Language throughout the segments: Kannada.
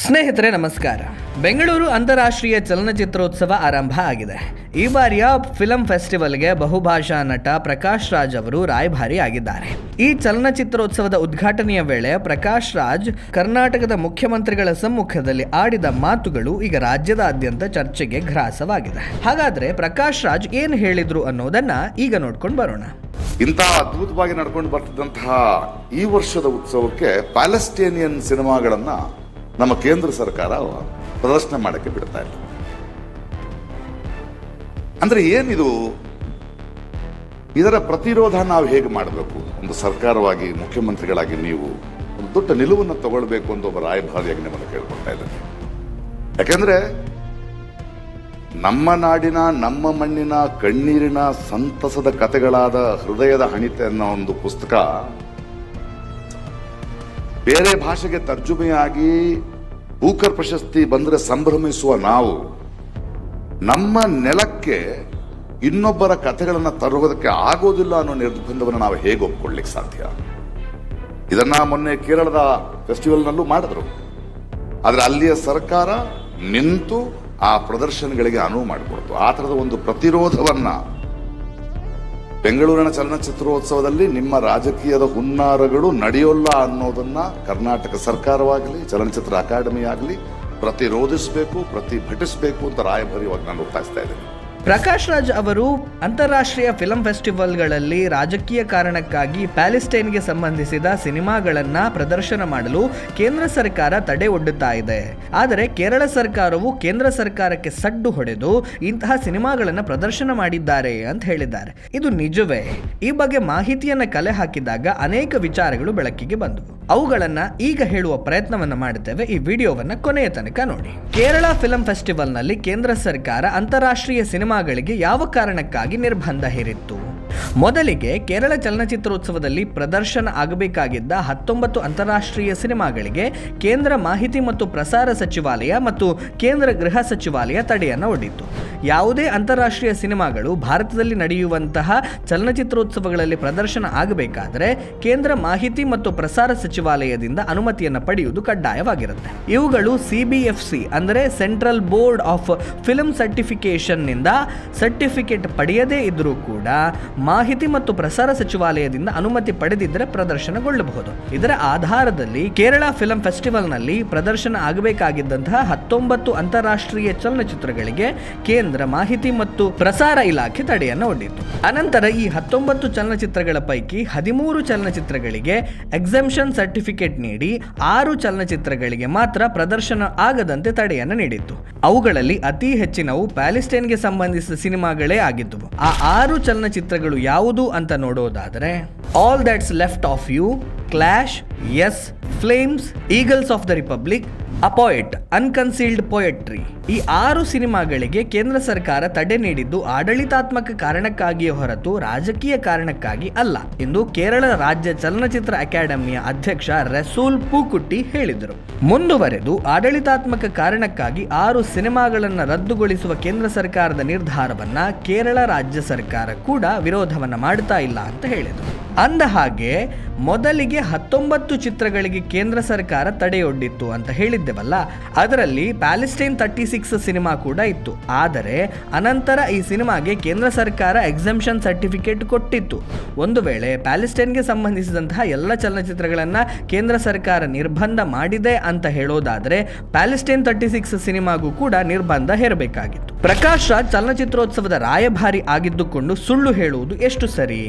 ಸ್ನೇಹಿತರೆ ನಮಸ್ಕಾರ. ಬೆಂಗಳೂರು ಅಂತಾರಾಷ್ಟ್ರೀಯ ಚಲನಚಿತ್ರೋತ್ಸವ ಆರಂಭ ಆಗಿದೆ. ಈ ಬಾರಿಯ ಫಿಲಂ ಫೆಸ್ಟಿವಲ್ಗೆ ಬಹುಭಾಷಾ ನಟ ಪ್ರಕಾಶ್ ರಾಜ್ ಅವರು ರಾಯಭಾರಿ ಆಗಿದ್ದಾರೆ. ಈ ಚಲನಚಿತ್ರೋತ್ಸವದ ಉದ್ಘಾಟನೆಯ ವೇಳೆ ಪ್ರಕಾಶ್ ರಾಜ್ ಕರ್ನಾಟಕದ ಮುಖ್ಯಮಂತ್ರಿಗಳ ಸಮ್ಮುಖದಲ್ಲಿ ಆಡಿದ ಮಾತುಗಳು ಈಗ ರಾಜ್ಯದಾದ್ಯಂತ ಚರ್ಚೆಗೆ ಗ್ರಾಸವಾಗಿದೆ. ಹಾಗಾದ್ರೆ ಪ್ರಕಾಶ್ ರಾಜ್ ಏನು ಹೇಳಿದ್ರು ಅನ್ನೋದನ್ನ ಈಗ ನೋಡ್ಕೊಂಡು ಬರೋಣ. ಇಂತಹ ಅದ್ಭುತವಾಗಿ ನಡ್ಕೊಂಡು ಬರ್ತಿದ್ದಂತಹ ಈ ವರ್ಷದ ಉತ್ಸವಕ್ಕೆ ಪ್ಯಾಲೆಸ್ಟೇನಿಯನ್ ಸಿನಿಮಾಗಳನ್ನ ನಮ್ಮ ಕೇಂದ್ರ ಸರ್ಕಾರ ಪ್ರದರ್ಶನ ಮಾಡಕ್ಕೆ ಬಿಡ್ತಾ ಇಲ್ಲ. ಅಂದ್ರೆ ಏನಿದು, ಇದರ ಪ್ರತಿರೋಧ ನಾವು ಹೇಗೆ ಮಾಡಬೇಕು? ಒಂದು ಸರ್ಕಾರವಾಗಿ ಮುಖ್ಯಮಂತ್ರಿಗಳಾಗಿ ನೀವು ಒಂದು ದೊಡ್ಡ ನಿಲುವನ್ನು ತಗೊಳ್ಬೇಕು ಅಂತ ಒಬ್ಬ ರಾಯಭಾರಿಯಾಗಿ ನಿಮ್ಮನ್ನು ಕೇಳ್ಕೊಳ್ತಾ ಇದ್ದೇನೆ. ಯಾಕೆಂದ್ರೆ ನಮ್ಮ ನಾಡಿನ, ನಮ್ಮ ಮಣ್ಣಿನ, ಕಣ್ಣೀರಿನ ಸಂತಸದ ಕಥೆಗಳಾದ ಹೃದಯದ ಹಣಿತೆ ಅನ್ನೋ ಒಂದು ಪುಸ್ತಕ ಬೇರೆ ಭಾಷೆಗೆ ತರ್ಜುಮೆಯಾಗಿ ಬೂಕರ್ ಪ್ರಶಸ್ತಿ ಬಂದರೆ ಸಂಭ್ರಮಿಸುವ ನಾವು ನಮ್ಮ ನೆಲಕ್ಕೆ ಇನ್ನೊಬ್ಬರ ಕಥೆಗಳನ್ನು ತರುವುದಕ್ಕೆ ಆಗೋದಿಲ್ಲ ಅನ್ನೋ ನಿರ್ಬಂಧವನ್ನು ನಾವು ಹೇಗೆ ಒಪ್ಕೊಳ್ಳಿಕ್ಕೆ ಸಾಧ್ಯ? ಇದನ್ನ ಮೊನ್ನೆ ಕೇರಳದ ಫೆಸ್ಟಿವಲ್ನಲ್ಲೂ ಮಾಡಿದ್ರು. ಆದರೆ ಅಲ್ಲಿಯ ಸರ್ಕಾರ ನಿಂತು ಆ ಪ್ರದರ್ಶನಗಳಿಗೆ ಅನುವು ಮಾಡಿಕೊಡ್ತು. ಆ ಥರದ ಒಂದು ಪ್ರತಿರೋಧವನ್ನ ಬೆಂಗಳೂರಿನ ಚಲನಚಿತ್ರೋತ್ಸವದಲ್ಲಿ ನಿಮ್ಮ ರಾಜಕೀಯದ ಹುನ್ನಾರಗಳು ನಡೆಯೋಲ್ಲ ಅನ್ನೋದನ್ನ ಕರ್ನಾಟಕ ಸರ್ಕಾರವಾಗಲಿ, ಚಲನಚಿತ್ರ ಅಕಾಡೆಮಿ ಆಗಲಿ ಪ್ರತಿರೋಧಿಸಬೇಕು, ಪ್ರತಿಭಟಿಸಬೇಕು ಅಂತ ರಾಯಭಾರಿಯಾಗಿ ನಾನು ಒತ್ತಾಯಿಸ್ತಾ ಇದ್ದೇನೆ. ಪ್ರಕಾಶ್ ರಾಜ್ ಅವರು ಅಂತಾರಾಷ್ಟ್ರೀಯ ಫಿಲಂ ಫೆಸ್ಟಿವಲ್ಗಳಲ್ಲಿ ರಾಜಕೀಯ ಕಾರಣಕ್ಕಾಗಿ ಪ್ಯಾಲೆಸ್ಟೈನ್ಗೆ ಸಂಬಂಧಿಸಿದ ಸಿನಿಮಾಗಳನ್ನ ಪ್ರದರ್ಶನ ಮಾಡಲು ಕೇಂದ್ರ ಸರ್ಕಾರ ತಡೆ ಒಡ್ಡುತ್ತಾ ಇದೆ. ಆದರೆ ಕೇರಳ ಸರ್ಕಾರವು ಕೇಂದ್ರ ಸರ್ಕಾರಕ್ಕೆ ಸಡ್ಡು ಹೊಡೆದು ಇಂತಹ ಸಿನಿಮಾಗಳನ್ನು ಪ್ರದರ್ಶನ ಮಾಡಿದ್ದಾರೆ ಅಂತ ಹೇಳಿದ್ದಾರೆ. ಇದು ನಿಜವೇ? ಈ ಬಗ್ಗೆ ಮಾಹಿತಿಯನ್ನ ಕಲೆ ಹಾಕಿದಾಗ ಅನೇಕ ವಿಚಾರಗಳು ಬೆಳಕಿಗೆ ಬಂದವು. ಅವುಗಳನ್ನ ಈಗ ಹೇಳುವ ಪ್ರಯತ್ನವನ್ನ ಮಾಡುತ್ತೇವೆ. ಈ ವಿಡಿಯೋವನ್ನ ಕೊನೆಯ ತನಕ ನೋಡಿ. ಕೇರಳ ಫಿಲಂ ಫೆಸ್ಟಿವಲ್ನಲ್ಲಿ ಕೇಂದ್ರ ಸರ್ಕಾರ ಅಂತಾರಾಷ್ಟ್ರೀಯ ಸಿನಿಮಾಗಳಿಗೆ ಯಾವ ಕಾರಣಕ್ಕಾಗಿ ನಿರ್ಬಂಧ ಹೇರಿತ್ತು? ಮೊದಲಿಗೆ ಕೇರಳ ಚಲನಚಿತ್ರೋತ್ಸವದಲ್ಲಿ ಪ್ರದರ್ಶನ ಆಗಬೇಕಾಗಿದ್ದ 19 ಅಂತಾರಾಷ್ಟ್ರೀಯ ಸಿನಿಮಾಗಳಿಗೆ ಕೇಂದ್ರ ಮಾಹಿತಿ ಮತ್ತು ಪ್ರಸಾರ ಸಚಿವಾಲಯ ಮತ್ತು ಕೇಂದ್ರ ಗೃಹ ಸಚಿವಾಲಯ ತಡೆಯನ್ನು ಒಡ್ಡಿತ್ತು. ಯಾವುದೇ ಅಂತಾರಾಷ್ಟ್ರೀಯ ಸಿನಿಮಾಗಳು ಭಾರತದಲ್ಲಿ ನಡೆಯುವಂತಹ ಚಲನಚಿತ್ರೋತ್ಸವಗಳಲ್ಲಿ ಪ್ರದರ್ಶನ ಆಗಬೇಕಾದರೆ ಕೇಂದ್ರ ಮಾಹಿತಿ ಮತ್ತು ಪ್ರಸಾರ ಸಚಿವಾಲಯದಿಂದ ಅನುಮತಿಯನ್ನು ಪಡೆಯುವುದು ಕಡ್ಡಾಯವಾಗಿರುತ್ತೆ. ಇವುಗಳು CBFC ಅಂದರೆ central board of film certification ನಿಂದ ಸರ್ಟಿಫಿಕೇಟ್ ಪಡೆಯದೇ ಇದ್ರೂ ಕೂಡ ಮಾಹಿತಿ ಮತ್ತು ಪ್ರಸಾರ ಸಚಿವಾಲಯದಿಂದ ಅನುಮತಿ ಪಡೆದಿದ್ದರೆ ಪ್ರದರ್ಶನಗೊಳ್ಳಬಹುದು. ಇದರ ಆಧಾರದಲ್ಲಿ ಕೇರಳ ಫಿಲಂ ಫೆಸ್ಟಿವಲ್ನಲ್ಲಿ ಪ್ರದರ್ಶನ ಆಗಬೇಕಾಗಿದ್ದಂತಹ 19 ಅಂತಾರಾಷ್ಟ್ರೀಯ ಚಲನಚಿತ್ರಗಳಿಗೆ ಕೇಂದ್ರ ಮಾಹಿತಿ ಮತ್ತು ಪ್ರಸಾರ ಇಲಾಖೆ ತಡೆಯನ್ನು ಒಡ್ಡಿತು. ಅನಂತರ ಈ 19 ಚಲನಚಿತ್ರಗಳ ಪೈಕಿ 13 ಚಲನಚಿತ್ರಗಳಿಗೆ ಎಕ್ಸೆಂಪ್ಷನ್ ಸರ್ಟಿಫಿಕೇಟ್ ನೀಡಿ 6 ಚಲನಚಿತ್ರಗಳಿಗೆ ಮಾತ್ರ ಪ್ರದರ್ಶನ ಆಗದಂತೆ ತಡೆಯನ್ನು ನೀಡಿತ್ತು. ಅವುಗಳಲ್ಲಿ ಅತಿ ಹೆಚ್ಚಿನವು ಪ್ಯಾಲೆಸ್ಟೈನ್ಗೆ ಸಂಬಂಧಿಸಿದ ಸಿನಿಮಾಗಳೇ ಆಗಿದ್ದವು. ಆ 6 ಚಲನಚಿತ್ರಗಳು ಯಾವುದು ಅಂತ ನೋಡೋದಾದರೆ all that's left of you, clash, ಎಸ್, flames, eagles of the republic, a poet, unconcealed poetry. ಈ 6 ಸಿನಿಮಾಗಳಿಗೆ ಕೇಂದ್ರ ಸರ್ಕಾರ ತಡೆ ನೀಡಿದ್ದು ಆಡಳಿತಾತ್ಮಕ ಕಾರಣಕ್ಕಾಗಿಯೇ ಹೊರತು ರಾಜಕೀಯ ಕಾರಣಕ್ಕಾಗಿ ಅಲ್ಲ ಎಂದು ಕೇರಳ ರಾಜ್ಯ ಚಲನಚಿತ್ರ ಅಕಾಡೆಮಿಯ ಅಧ್ಯಕ್ಷ ರಸೂಲ್ ಪೂಕುಟ್ಟಿ ಹೇಳಿದರು. ಮುಂದುವರೆದು ಆಡಳಿತಾತ್ಮಕ ಕಾರಣಕ್ಕಾಗಿ 6 ಸಿನಿಮಾಗಳನ್ನು ರದ್ದುಗೊಳಿಸುವ ಕೇಂದ್ರ ಸರ್ಕಾರದ ನಿರ್ಧಾರವನ್ನ ಕೇರಳ ರಾಜ್ಯ ಸರ್ಕಾರ ಕೂಡ ವಿರೋಧವನ್ನ ಮಾಡ್ತಾ ಇಲ್ಲ ಅಂತ ಹೇಳಿದರು. ಅಂದ ಹಾಗೆ ಮೊದಲಿಗೆ 19 ಚಿತ್ರಗಳಿಗೆ ಕೇಂದ್ರ ಸರ್ಕಾರ ತಡೆಯೊಡ್ಡಿತ್ತು ಅಂತ ಹೇಳಿದ್ದೆವಲ್ಲ, ಅದರಲ್ಲಿ ಪ್ಯಾಲೆಸ್ಟೈನ್ 36 ಸಿನಿಮಾ ಕೂಡ ಇತ್ತು. ಆದರೆ ಅನಂತರ ಈ ಸಿನಿಮಾಗೆ ಕೇಂದ್ರ ಸರ್ಕಾರ ಎಕ್ಸೆಂಪ್ಷನ್ ಸರ್ಟಿಫಿಕೇಟ್ ಕೊಟ್ಟಿತ್ತು. ಒಂದು ವೇಳೆ ಪ್ಯಾಲೆಸ್ಟೈನ್ಗೆ ಸಂಬಂಧಿಸಿದಂತಹ ಎಲ್ಲ ಚಲನಚಿತ್ರಗಳನ್ನ ಕೇಂದ್ರ ಸರ್ಕಾರ ನಿರ್ಬಂಧ ಮಾಡಿದೆ ಅಂತ ಹೇಳೋದಾದರೆ ಪ್ಯಾಲೆಸ್ಟೈನ್ 36 ಸಿನಿಮಾಗೂ ಕೂಡ ನಿರ್ಬಂಧ ಹೇರಬೇಕಾಗಿತ್ತು. ಪ್ರಕಾಶ್ ರಾಜ್ ಚಲನಚಿತ್ರೋತ್ಸವದ ರಾಯಭಾರಿ ಆಗಿದ್ದುಕೊಂಡು ಸುಳ್ಳು ಹೇಳುವುದು ಎಷ್ಟು ಸರಿ?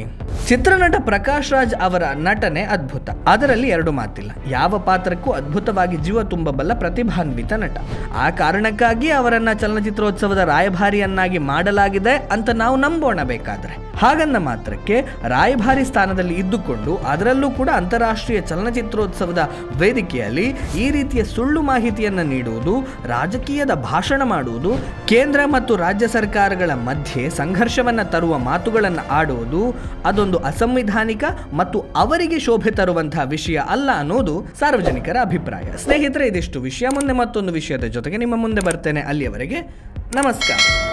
ಚಿತ್ರನಟ ಪ್ರಕಾಶ್ ರಾಜ್ ಅವರ ನಟನೆ ಅದ್ಭುತ, ಅದರಲ್ಲಿ 2 ಮಾತಿಲ್ಲ. ಯಾವ ಪಾತ್ರಕ್ಕೂ ಅದ್ಭುತವಾಗಿ ಜೀವ ತುಂಬಬಲ್ಲ ಪ್ರತಿಭಾನ್ವಿತ ನಟ. ಆ ಕಾರಣಕ್ಕಾಗಿ ಅವರನ್ನ ಚಲನಚಿತ್ರೋತ್ಸವದ ರಾಯಭಾರಿಯನ್ನಾಗಿ ಮಾಡಲಾಗಿದೆ ಅಂತ ನಾವು ನಂಬೋಣ. ಬೇಕಾದ್ರೆ ಹಾಗನ್ನ ಮಾತ್ರಕ್ಕೆ ರಾಯಭಾರಿ ಸ್ಥಾನದಲ್ಲಿ ಇದ್ದುಕೊಂಡು ಅದರಲ್ಲೂ ಕೂಡ ಅಂತಾರಾಷ್ಟ್ರೀಯ ಚಲನಚಿತ್ರೋತ್ಸವದ ವೇದಿಕೆಯಲ್ಲಿ ಈ ರೀತಿಯ ಸುಳ್ಳು ಮಾಹಿತಿಯನ್ನು ನೀಡುವುದು, ರಾಜಕೀಯದ ಭಾಷಣ ಮಾಡುವುದು, ಕೇಂದ್ರ ಮತ್ತು ರಾಜ್ಯ ಸರ್ಕಾರಗಳ ಮಧ್ಯೆ ಸಂಘರ್ಷವನ್ನ ತರುವ ಮಾತುಗಳನ್ನು ಆಡುವುದು ಅದೊಂದು ಅಸಂವಿಧಾನಿಕ ಮತ್ತು ಅವರಿಗೆ ಶೋಭೆ ತರುವಂತಹ ವಿಷಯ ಅಲ್ಲ ಅನ್ನೋದು ಸಾರ್ವಜನಿಕರ ಅಭಿಪ್ರಾಯ. ಸ್ನೇಹಿತರೆ, ಇದಿಷ್ಟು ವಿಷಯ. ಮುಂದೆ ಮತ್ತೊಂದು ವಿಷಯದ ಜೊತೆಗೆ ನಿಮ್ಮ ಮುಂದೆ ಬರ್ತೇನೆ. ಅಲ್ಲಿಯವರೆಗೆ ನಮಸ್ಕಾರ.